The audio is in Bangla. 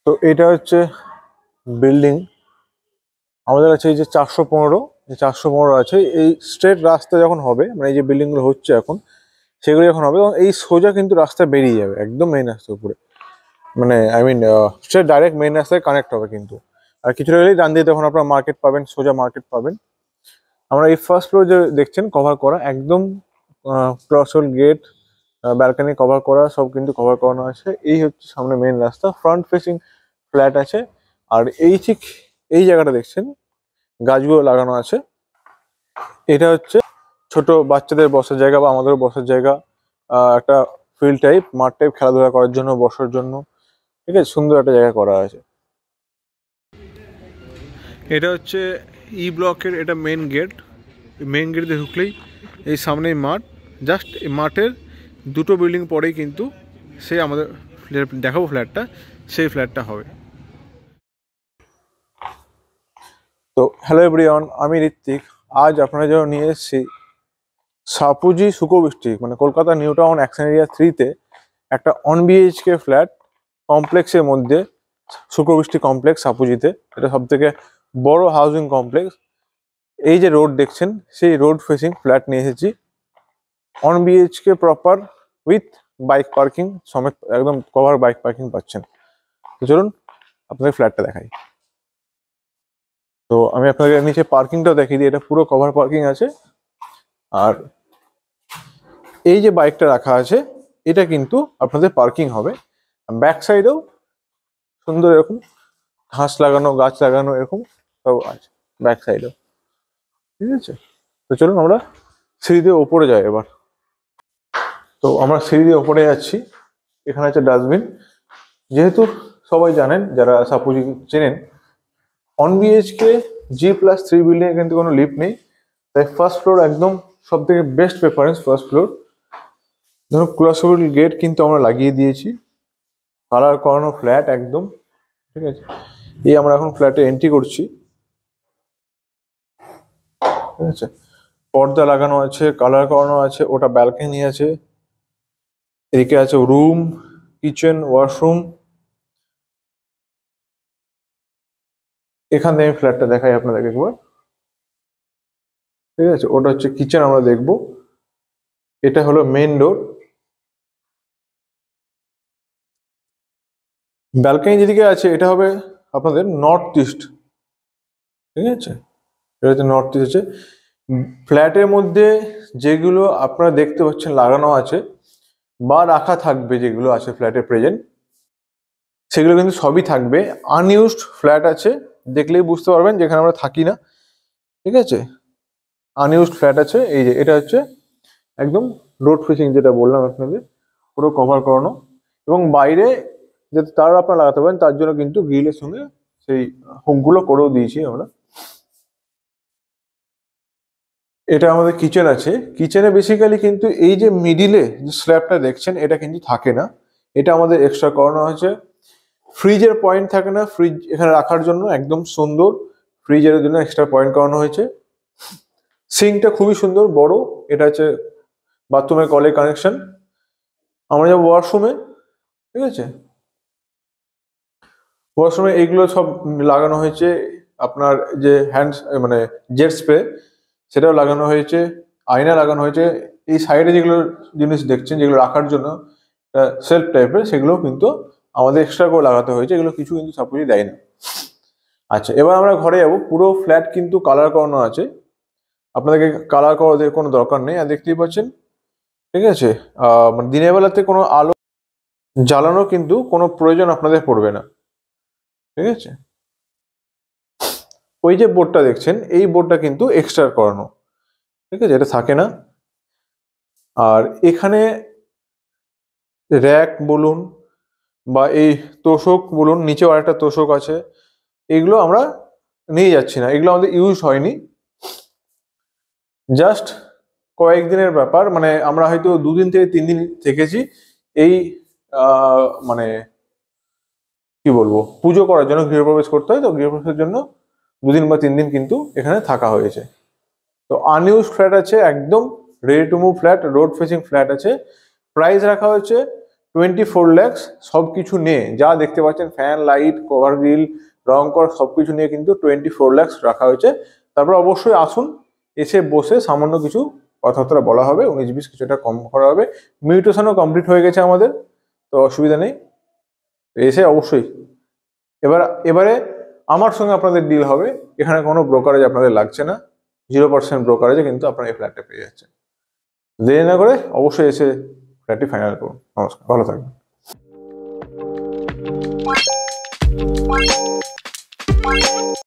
তো এটা হচ্ছে বিল্ডিং আমাদের আছে, এই যে 415, যে 415 আছে, এই স্ট্রেট রাস্তা যখন হবে, মানে এই যে বিল্ডিংগুলো হচ্ছে এখন, সেগুলো যখন হবে তখন এই সোজা কিন্তু রাস্তা বেরিয়ে যাবে একদম মেইন রাস্তার উপরে, মানে I mean straight direct main রাস্তায় কানেক্ট হবে কিন্তু। আর কিছুটা গেলেই ডান দিয়ে তখন আপনার মার্কেট পাবেন, সোজা মার্কেট পাবেন। আমরা এই ফার্স্ট ফ্লোর যে দেখছেন কভার করা একদম, ক্রসওয়েল গেট, ব্যালকনি কভার করা, সব কিন্তু কভার করানো আছে। এই হচ্ছে সামনে মেইন রাস্তা, ফ্রন্ট ফেসিং ফ্ল্যাট আছে। আর এই ঠিক এই জায়গাটা দেখছেন গাছগুলো লাগানো আছে, এটা হচ্ছে ছোট বাচ্চাদের বসার জায়গা বা আমাদের বসার জায়গা, একটা ফিল্ড টাইপ, মাঠ টাইপ, খেলাধুলা করার জন্য, বসার জন্য, ঠিক আছে, সুন্দর একটা জায়গা করা আছে। এটা হচ্ছে ই ব্লকের, এটা মেন গেট। মেন গেট দিয়ে ঢুকলেই এই সামনেই মাঠ, জাস্ট এই মাঠের দুটো বিল্ডিং পরেই কিন্তু সেই আমাদের দেখাবো ফ্ল্যাটটা, সেই ফ্ল্যাটটা হবে। তো হ্যালো এভরিওয়ান, আমি ঋত্বিক। আজ আপনারা জন্য নিয়ে এসেছি সাপুজি সুকোবৃষ্টি, মানে Kolkata New Town Action Area 3-তে একটা 1 BHK ফ্ল্যাট কমপ্লেক্সের মধ্যে, সুকোবৃষ্টি কমপ্লেক্স সাপুজিতে। এটা সব থেকে বড় হাউজিং কমপ্লেক্স। এই যে রোড দেখছেন, সেই রোড ফেসিং ফ্ল্যাট নিয়ে এসেছি, 1 BHK proper with bike parking সমেত, একদম কভার বাইক পার্কিং পাচ্ছেন। তো চলুন আপনাদের ফ্ল্যাটটা দেখাই। তো আমি আপনাকে নিচে পার্কিংটাও দেখিয়ে দিই, এটা পুরো কভার পার্কিং আছে। আর এই যে বাইকটা রাখা আছে, এটা কিন্তু আপনাদের পার্কিং হবে। ব্যাক সাইডেও সুন্দর এরকম ঘাস লাগানো, গাছ লাগানো, এরকম সব আছে ব্যাক সাইডেও, ঠিক আছে। তো চলুন আমরা সিঁড়ি দিয়ে ওপরে যাই এবার। তো আমরা সিঁড়ি দিয়ে ওপরে যাচ্ছি। এখানে আছে ডাস্টবিন। যেহেতু সবাই জানেন, যারা সাপুজি চেনেন, 1 BHK G+3 বিল্ডিং এ কিন্তু কোনো লিফট নেই, তাই ফার্স্ট ফ্লোর একদম সব থেকে বেস্ট প্রেফারেন্স, ফার্স্ট ফ্লোর। ধরুন ক্রসওয়েল গেট কিন্তু আমরা লাগিয়ে দিয়েছি, কালার করানো ফ্ল্যাট একদম, ঠিক আছে। এই আমরা এখন ফ্ল্যাটে এন্ট্রি করছি, ঠিক আছে। পর্দা লাগানো আছে, কালার করানো আছে, ওটা ব্যালকনি আছে, এদিকে আছে রুম, কিচেন, ওয়াশরুম। এখান থেকে আমি ফ্ল্যাটটা দেখাই আপনাদেরকে একবার, ঠিক আছে। ওটা হচ্ছে কিচেন, আমরা দেখবো। এটা হলো মেইন ডোর। ব্যালকনি যেদিকে আছে এটা হবে আপনাদের নর্থ ইস্ট, ঠিক আছে। এটা হচ্ছে নর্থ ইস্ট আছে। ফ্ল্যাটের মধ্যে যেগুলো আপনারা দেখতে পাচ্ছেন লাগানো আছে বা রাখা থাকবে, যেগুলো আছে ফ্ল্যাটে প্রেজেন্ট, সেগুলো কিন্তু সবই থাকবে। আনইউজড ফ্ল্যাট আছে, দেখলেই বুঝতে পারবেন যেখানে আমরা থাকি না, ঠিক আছে। আনইউজড ফ্ল্যাট আছে। এই যে এটা হচ্ছে একদম রোড ফেসিং, যেটা বললাম আপনাদের, পুরো কভার করানো। এবং বাইরে যাতে তার আপনারা লাগাতে পারেন, তার জন্য কিন্তু গ্রিলের সঙ্গে সেই হুকগুলো করেও দিয়েছি আমরা। এটা আমাদের কিচেন আছে। কিচেনে বেসিক্যালি কিন্তু এই যে মিডিলে যে স্ল্যাবটা দেখছেন, এটা কিন্তু থাকে না, এটা আমাদের এক্সট্রা করানো হয়েছে। ফ্রিজের পয়েন্ট থাকে না, ফ্রিজ এখানে রাখার জন্য একদম সুন্দর ফ্রিজের জন্য এক্সট্রা পয়েন্ট করানো হয়েছে। সিঙ্কটা খুবই সুন্দর বড়, এটা হচ্ছে বাথরুমের কলের কানেকশন। আমরা যাবো ওয়াশরুমে, ঠিক আছে। ওয়াশরুমে এইগুলো সব লাগানো হয়েছে। আপনার যে হ্যান্ড, মানে জেট স্প্রে, সেটাও লাগানো হয়েছে। আয়না লাগানো হয়েছে। এই সাইডে যেগুলো জিনিস দেখছেন, যেগুলো রাখার জন্য সেলফ টাইপের, সেগুলো কিন্তু আমাদের এক্সট্রা করে লাগাতে হয়েছে, এগুলো কিছু কিন্তু সাপোর্টই দেয় না। আচ্ছা, এবার আমরা ঘরে যাবো। পুরো ফ্ল্যাট কিন্তু কালার করানো আছে, আপনাদেরকে কালার করার কোনো দরকার নেই। আর দেখতেই পাচ্ছেন, ঠিক আছে, মানে দিনের বেলাতে কোনো আলো জ্বালানো কিন্তু কোনো প্রয়োজন আপনাদের পড়বে না, ঠিক আছে। ওই যে বোর্ডটা দেখছেন, এই বোর্ডটা কিন্তু এক্সট্রা করানো, ঠিক আছে, এটা থাকে না। আর এখানে র্যাক বলুন বা এই তোষক বলুন, নিচেও আরেকটা তোষক আছে, এগুলো আমরা নিয়ে যাচ্ছি না, এগুলো আমাদের ইউজ হয়নি, জাস্ট কয়েকদিনের ব্যাপার। মানে আমরা হয়তো 2 দিন থেকে 3 দিন থেকেছি এই মানে কি বলবো, পুজো করার জন্য, গৃহপ্রবেশ করতে হয়, তো গৃহপ্রবেশের জন্য 2 দিন বা 3 দিন কিন্তু এখানে থাকা হয়েছে। তো আনইউজ ফ্ল্যাট আছে, একদম ready to move flat, road facing flat আছে। প্রাইস রাখা হয়েছে 24 lakhs সব কিছু নিয়ে, যা দেখতে পাচ্ছেন ফ্যান, লাইট, কভার গ্রিল, রং কর সব কিছু নিয়ে কিন্তু 24 lakhs রাখা হয়েছে। তারপর অবশ্যই আসুন, এসে বসে সামান্য কিছু কথাবার্তা বলা হবে, 19-20 কিছুটা কম করা হবে। মিউটেশনও কমপ্লিট হয়ে গেছে আমাদের, তো অসুবিধা নেই। এসে অবশ্যই এবারে আমার সঙ্গে আপনাদের ডিল হবে, এখানে কোনো ব্রোকারেজ আপনাদের লাগছে না, 0% ব্রোকারেজে কিন্তু আপনারা এই ফ্ল্যাটটা পেয়ে যাচ্ছেন। দেরি না করে অবশ্যই এসে ফ্ল্যাটটি ফাইনাল করুন। নমস্কার, ভালো থাকবেন।